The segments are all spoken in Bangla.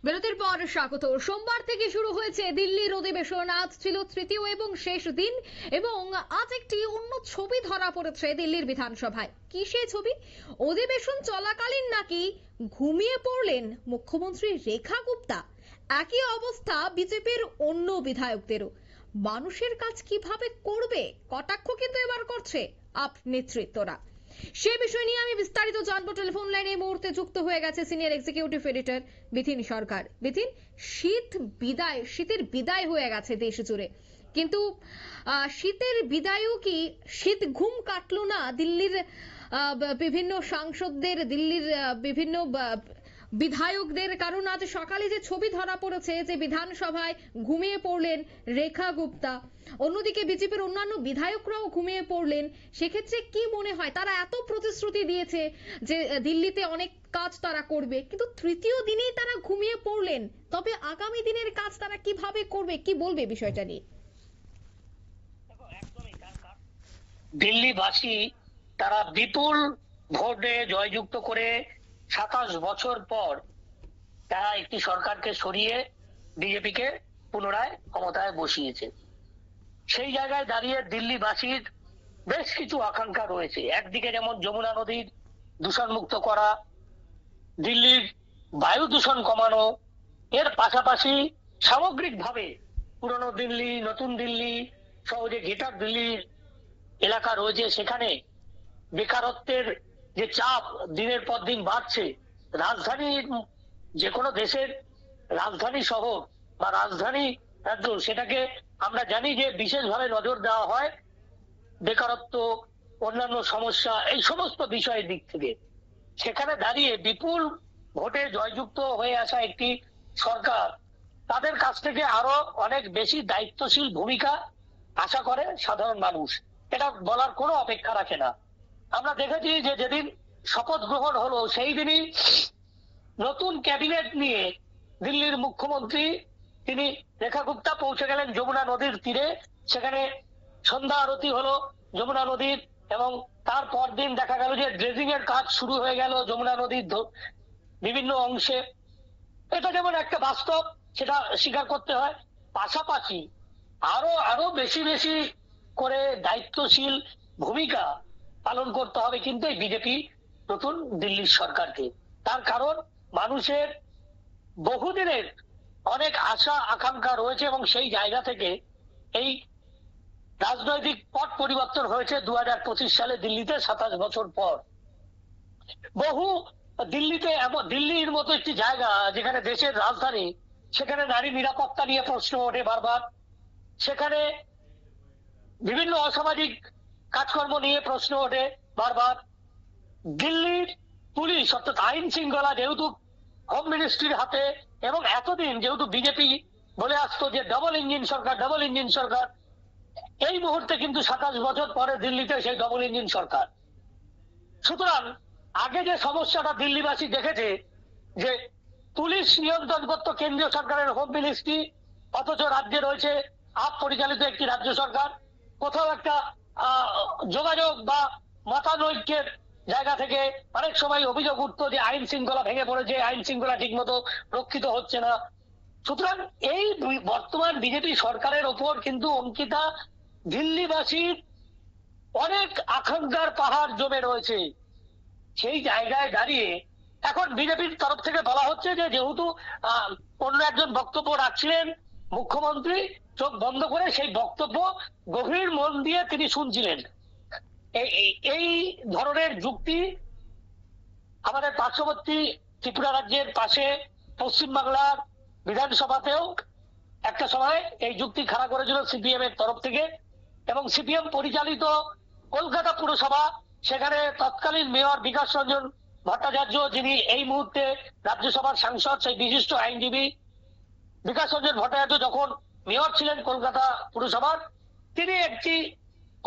বিরতির পর স্বাগত। সোমবার থেকে শুরু হয়েছে দিল্লির অধিবেশন। আজ ছিল তৃতীয় এবং শেষ দিন এবং আজ একটি অন্য ছবি ধরা পড়েছে দিল্লির বিধানসভায়। কি সেই ছবি? অধিবেশন চলাকালীন নাকি ঘুমিয়ে পড়লেন মুখ্যমন্ত্রী রেখা গুপ্তা। একই অবস্থা বিজেপির অন্য বিধায়কদেরও। মানুষের কাজ কিভাবে করবে কটাক্ষ কিন্তু এবার করছে আপ নেতৃত্বরা। সে বিষয় নিয়ে আমি বিস্তারিত জানবো। টেলিফোন লাইনে এই মুহূর্তে যুক্ত হয়ে গেছে সিনিয়র এক্সিকিউটিভ এডিটর বিথিন সরকার। বিথিন, শীতের বিদায় হয়ে গেছে দেশ জুড়ে, কিন্তু শীতের বিদায়ও কি শীত ঘুম কাটলো না দিল্লির বিভিন্ন সাংসদদের, দিল্লির বিভিন্ন বিধায়কদের? কারণ আজ সকালে যে ছবি ধরা পড়েছে যে বিধানসভায় ঘুমিয়ে পড়লেন রেখা গুপ্তা, অন্যদিকে বিজেপির অন্যান্য বিধায়করাও ঘুমিয়ে পড়লেন। সেক্ষেত্রে কি মনে হয়, তারা এত প্রতিশ্রুতি দিয়েছে যে দিল্লিতে অনেক কাজ তারা করবে, কিন্তু তৃতীয় দিনেই তারা ঘুমিয়ে পড়লেন। তবে আগামী দিনের কাজ তারা কিভাবে করবে, কি বলবে বিষয়টা নিয়ে? দিল্লিবাসী তারা বিপুল ভোটে জয়যুক্ত করে 27 বছর পর তারা একটি সরকারকে সরিয়ে বিজেপিকে পুনরায় ক্ষমতায় বসিয়েছে। সেই জায়গায় দাঁড়িয়ে দিল্লিবাসীর বেশ কিছু আকাঙ্ক্ষা রয়েছে। একদিকে যেমন যমুনা নদীর দূষণ মুক্ত করা, দিল্লির বায়ু দূষণ কমানো, এর পাশাপাশি সামগ্রিকভাবে পুরনো দিল্লি, নতুন দিল্লি সহ যে গ্রেটার দিল্লির এলাকা রয়েছে সেখানে বেকারত্বের যে চাপ দিনের পর দিন বাড়ছে। রাজধানী, যে কোনো দেশের রাজধানী শহর বা রাজধানী রাজ্য, সেটাকে আমরা জানি যে বিশেষভাবে নজর দেওয়া হয় বেকারত্ব, অন্যান্য সমস্যা, এই সমস্ত বিষয়ের দিক থেকে। সেখানে দাঁড়িয়ে বিপুল ভোটে জয়যুক্ত হয়ে আসা একটি সরকার, তাদের কাছ থেকে আরো অনেক বেশি দায়িত্বশীল ভূমিকা আশা করে সাধারণ মানুষ। এটা বলার কোনো অপেক্ষা রাখে না। আমরা দেখেছি যে যেদিন শপথ গ্রহণ হলো সেই দিনই নতুন ক্যাবিনেট নিয়ে দিল্লির মুখ্যমন্ত্রী তিনি রেখা গুপ্তা পৌঁছে গেলেন যমুনা নদীর তীরে। সেখানে সন্ধ্যা আরতি হলো যমুনা নদীর, এবং তারপর দিন দেখা গেল যে ড্রেজিং এর কাজ শুরু হয়ে গেল যমুনা নদীর বিভিন্ন অংশে। এটা যেমন একটা বাস্তব, সেটা স্বীকার করতে হয়। পাশাপাশি আরো বেশি বেশি করে দায়িত্বশীল ভূমিকা পালন করতে হবে কিন্তু এই বিজেপি নতুন দিল্লির সরকারকে। তার কারণ মানুষের বহুদিনের অনেক আশা আকাঙ্ক্ষা রয়েছে, এবং সেই জায়গা থেকে এই রাজনৈতিক পট পরিবর্তন হয়েছে 2025 সালে দিল্লিতে 27 বছর পর। বহু দিল্লিতে, এমন দিল্লির মতো একটি জায়গা যেখানে দেশের রাজধানী, সেখানে নারী নিরাপত্তা নিয়ে প্রশ্ন ওঠে বারবার, সেখানে বিভিন্ন অসামাজিক কাজকর্ম নিয়ে প্রশ্ন ওঠে বারবার। দিল্লির পুলিশ অর্থাৎ আইন শৃঙ্খলা যেহেতু হোম মিনিস্ট্রির হাতে, এবং এতদিন যেহেতু বিজেপি বলে আসতো যে ডবল ইঞ্জিন সরকার, ডবল ইঞ্জিন সরকার, এই মুহূর্তে কিন্তু 27 বছর পরে দিল্লিতে সেই ডবল ইঞ্জিন সরকার। সুতরাং আগে যে সমস্যাটা দিল্লিবাসী দেখেছে যে পুলিশ নিয়ন্ত্রণ করতো কেন্দ্রীয় সরকারের হোম মিনিস্ট্রি, অথচ রাজ্যে রয়েছে আপ পরিচালিত একটি রাজ্য সরকার। কোথাও একটা যোগাযোগ বা মতানৈক্যের জায়গা থেকে অনেক সময় অভিযোগ উঠতো যে আইন শৃঙ্খলা ভেঙে পড়েছে, আইন শৃঙ্খলা ঠিক মতো রক্ষিত হচ্ছে না। সুতরাং এই বর্তমান বিজেপি সরকারের ওপর কিন্তু অঙ্কিতা দিল্লিবাসীর অনেক আকাঙ্ক্ষার পাহাড় জমে রয়েছে। সেই জায়গায় দাঁড়িয়ে এখন বিজেপির তরফ থেকে বলা হচ্ছে যে যেহেতু অন্য একজন বক্তব্য রাখছিলেন মুখ্যমন্ত্রী, চোখ বন্ধ করে সেই বক্তব্য গভীর মন দিয়ে তিনি শুনছিলেন। এই ধরনের যুক্তি আমাদের পার্শ্ববর্তী ত্রিপুরা রাজ্যের পাশে পশ্চিমবাংলার বিধানসভাতেও একটা সময় এই যুক্তি খাড়া করেছিল সিপিএম এর তরফ থেকে, এবং সিপিএম পরিচালিত কলকাতা পুরসভা, সেখানে তৎকালীন মেয়র বিকাশ রঞ্জন ভট্টাচার্য, যিনি এই মুহূর্তে রাজ্যসভার সাংসদ, সেই বিশিষ্ট আইনজীবী বিকাশ রঞ্জন ভট্টাচার্য যখন মেয়র ছিলেন কলকাতা পুরসভার, তিনি একটি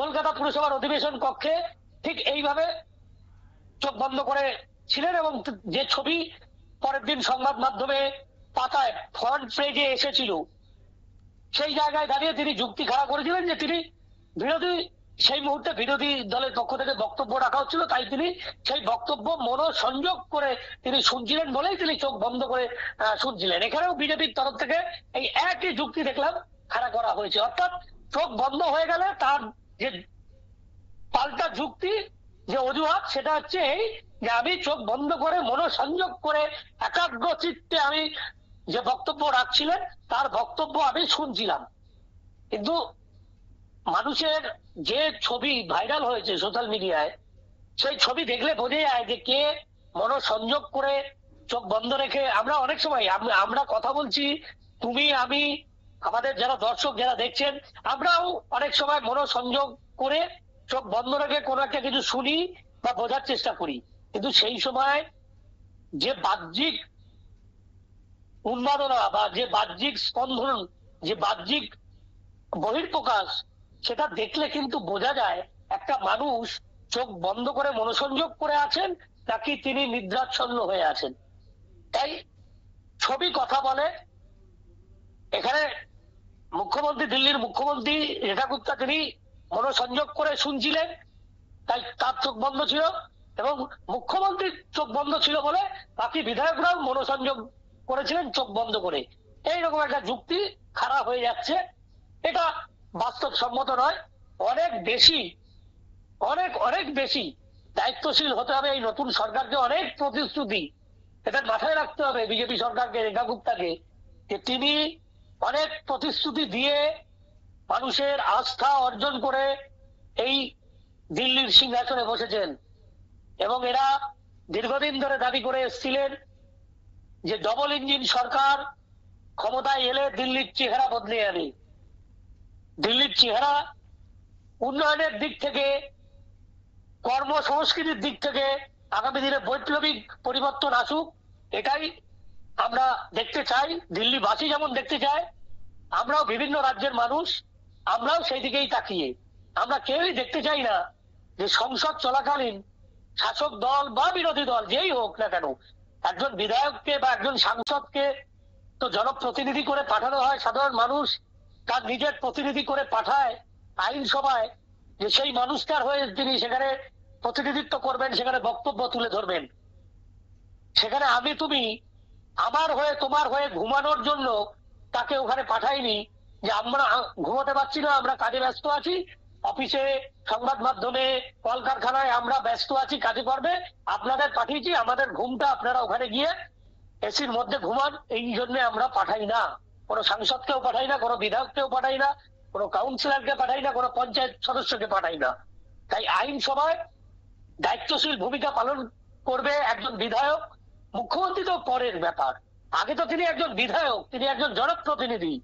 কলকাতা পুরসভার অধিবেশন কক্ষে ঠিক এইভাবে চোখ বন্ধ করে ছিলেন, এবং যে ছবি পরের দিন সংবাদ মাধ্যমে পাতায় ফ্রন্ট পেজে এসেছিল, সেই জায়গায় দাঁড়িয়ে তিনি যুক্তি খাড়া করেছিলেন যে তিনি বিরোধী সেই মুহূর্তে বিরোধী দলের পক্ষ থেকে বক্তব্য রাখা হচ্ছিল, তাই তিনি সেই বক্তব্য মনোসংযোগ করে তিনি শুনছিলেন বলেই তিনি চোখ বন্ধ করে শুনছিলেন। এখানেও বিজেপির তরফ থেকে এই একই যুক্তি দেখলাম খাড়া করা হয়েছে, অর্থাৎ চোখ বন্ধ হয়ে গেলে তার যে পাল্টা যুক্তি, যে অজুহাত, সেটা হচ্ছে এই যে আমি চোখ বন্ধ করে মনোসংযোগ করে একাগ্র চিত্তে আমি যে বক্তব্য রাখছিলেন তার বক্তব্য আমি শুনছিলাম। কিন্তু মানুষের যে ছবি ভাইরাল হয়েছে সোশ্যাল মিডিয়ায়, সেই ছবি দেখলে বোঝা যায় যে কে মনোসংযোগ করে চোখ বন্ধ রেখে, আমরা অনেক সময় আমরা কথা বলছি, তুমি আমি আমাদের যারা দর্শক যারা দেখছেন, আমরাও অনেক সময় মনোসংযোগ করে চোখ বন্ধ রেখে কোনো একটা কিছু শুনি বা বোঝার চেষ্টা করি, কিন্তু সেই সময় যে বাহ্যিক উন্মাদনা বা যে বাহ্যিক স্পন্দন, যে বাহ্যিক বহিঃপ্রকাশ, সেটা দেখলে কিন্তু বোঝা যায় একটা মানুষ চোখ বন্ধ করে মনোসংযোগ করে আছেন নাকি তিনি নিদ্রাচ্ছন্ন হয়ে আছেন। তাই ছবি কথা বলে। এখানে মুখ্যমন্ত্রী, দিল্লির মুখ্যমন্ত্রী রেখা গুপ্তা, তিনি মনোসংযোগ করে শুনছিলেন, তাই তার চোখ বন্ধ ছিল, এবং মুখ্যমন্ত্রীর চোখ বন্ধ ছিল বলে বাকি বিধায়করাও মনোসংযোগ করেছিলেন চোখ বন্ধ করে। এইরকম একটা যুক্তি খারাপ হয়ে যাচ্ছে, এটা বাস্তবসম্মত নয়। অনেক বেশি অনেক বেশি দায়িত্বশীল হতে হবে এই নতুন সরকারকে। অনেক প্রতিশ্রুতি, এটা মাথায় রাখতে হবে বিজেপি সরকারকে, রেখা গুপ্তাকে, যে তিনি অনেক প্রতিশ্রুতি দিয়ে মানুষের আস্থা অর্জন করে এই দিল্লির সিংহাসনে বসেছেন, এবং এরা দীর্ঘদিন ধরে দাবি করে এসেছিলেন যে ডবল ইঞ্জিন সরকার ক্ষমতায় এলে দিল্লির চেহারা বদলে যাবে। দিল্লির চেহারা উন্নয়নের দিক থেকে, কর্মসংস্কৃতির দিক থেকে আগামী দিনে বৈপ্লবিক পরিবর্তন আসুক, এটাই আমরা দেখতে চাই। দিল্লিবাসী যেমন দেখতে চায়, আমরাও বিভিন্ন রাজ্যের মানুষ, আমরাও সেই দিকেই তাকিয়ে, আমরা কেউই দেখতে চাই না যে সংসদ চলাকালীন শাসক দল বা বিরোধী দল যেই হোক না কেন, একজন বিধায়ককে বা একজন সাংসদকে তো জনপ্রতিনিধি করে পাঠানো হয়, সাধারণ মানুষ তার নিজের প্রতিনিধি করে পাঠায় আইনসভায়, যে সেই মানুষটার হয়ে তিনি সেখানে প্রতিনিধিত্ব করবেন, সেখানে বক্তব্য তুলে ধরবেন। সেখানে আমি তুমি আমার হয়ে তোমার হয়ে ঘুমানোর জন্য তাকে ওখানে পাঠাইনি, যে আমরা ঘুমাতে পারছি না, আমরা কাজে ব্যস্ত আছি, অফিসে, সংবাদ মাধ্যমে, কলকারখানায় আমরা ব্যস্ত আছি কাজে কর্মে, আপনাদের পাঠিয়েছি, আমাদের ঘুমটা আপনারা ওখানে গিয়ে এসির মধ্যে ঘুমান, এই জন্য আমরা পাঠাই না। কোনো সাংসদকেও পাঠাই না, কোনো বিধায়ককেও পাঠাই না, কোনো কাউন্সিলরকে পাঠাই না, কোনো পঞ্চায়েত সদস্যকে পাঠাই না। তাই আইনসভায় দায়িত্বশীল ভূমিকা পালন করবে একজন বিধায়ক। মুখ্যমন্ত্রী তো পরের ব্যাপার, আগে তো তিনি একজন বিধায়ক, তিনি একজন জনপ্রতিনিধি,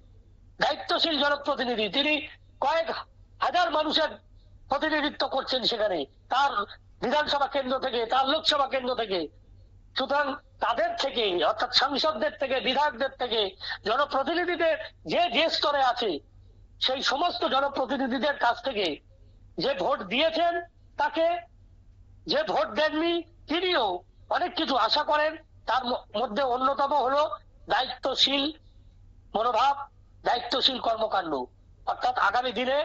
দায়িত্বশীল জনপ্রতিনিধি, তিনি কয়েক হাজার মানুষের প্রতিনিধিত্ব করছেন সেখানে, তার বিধানসভা কেন্দ্র থেকে, তার লোকসভা কেন্দ্র থেকে। সুতরাং তাদের থেকে, অর্থাৎ সাংসদদের থেকে, বিধায়কদের থেকে, জনপ্রতিনিধিদের যে যে স্তরে আছে, সেই সমস্ত জনপ্রতিনিধিদের কাছ থেকে যে ভোট দিয়েছেন তাকে, যে ভোট দেননি তিনিও অনেক কিছু আশা করেন। তার মধ্যে অন্যতম হলো দায়িত্বশীল মনোভাব, দায়িত্বশীল কর্মকাণ্ড। অর্থাৎ আগামী দিনে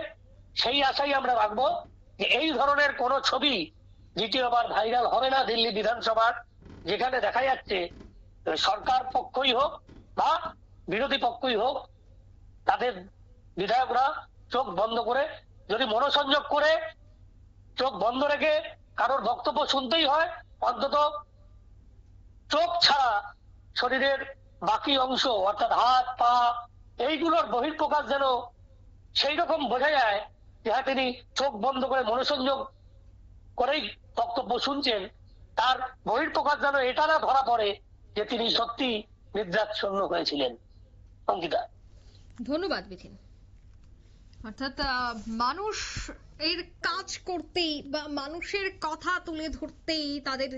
সেই আশাই আমরা রাখবো যে এই ধরনের কোন ছবি দ্বিতীয়বার ভাইরাল হবে না দিল্লি বিধানসভার, যেখানে দেখা যাচ্ছে সরকার পক্ষই হোক বা বিরোধী পক্ষই হোক, তাদের বিধায়করা চোখ বন্ধ করে, যদি মনোসংযোগ করে চোখ বন্ধ রেখে কারোর বক্তব্য শুনতেই হয়, অন্তত চোখ ছাড়া শরীরের বাকি অংশ, অর্থাৎ হাত পা, এইগুলোর বহিঃপ্রকাশ যেন সেই রকম বোঝা যায় যে হ্যাঁ তিনি চোখ বন্ধ করে মনোসংযোগ করেই বক্তব্য শুনছেন, তার বহিঃপ্রকাশ যেন এটা না ধরা পড়ে যে তিনি সত্যি নিদ্রাচ্ছন্ন হয়েছিলেন। অঙ্কিতা, ধন্যবাদ বিধিন। অর্থাৎ মানুষ এর কাজ করতেই বা মানুষের কথা তুলে ধরতেই তাদের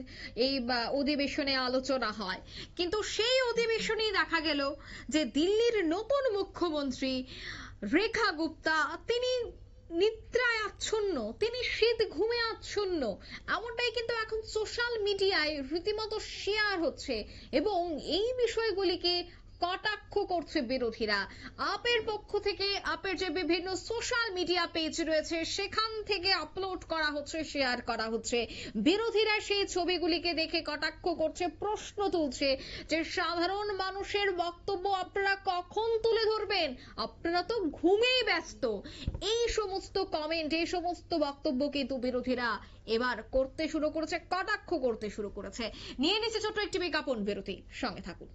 এই অধিবেশনে আলোচনা হয়, কিন্তু সেই অধিবেশনেই দেখা গেল যে দিল্লির নতুন মুখ্যমন্ত্রী রেখা গুপ্তা তিনি নিদ্রায় আচ্ছন্ন, তিনি শীত ঘুমে আচ্ছন্ন, এমনটাই কিন্তু এখন সোশ্যাল মিডিয়ায় রীতিমতো শেয়ার হচ্ছে, এবং এই বিষয়গুলিকে কটাক্ষ করছে বিরোধীরা। আপের পক্ষ থেকে আপের যে বিভিন্ন সোশ্যাল মিডিয়া পেজ রয়েছে সেখান থেকে আপলোড করা হচ্ছে, শেয়ার করা হচ্ছে। বিরোধীরা সেই ছবিগুলিকে দেখে কটাক্ষ করছে, প্রশ্ন তুলছে যে সাধারণ মানুষের বক্তব্য আপনারা কখন তুলে ধরবেন, আপনারা তো ঘুমেই ব্যস্ত। এই সমস্ত কমেন্ট, এই সমস্ত বক্তব্য কিন্তু বিরোধীরা এবার করতে শুরু করেছে, কটাক্ষ করতে শুরু করেছে। নিয়ে নিচ্ছে ছোট্ট একটি বিজ্ঞাপন বিরতি, সঙ্গে থাকুন।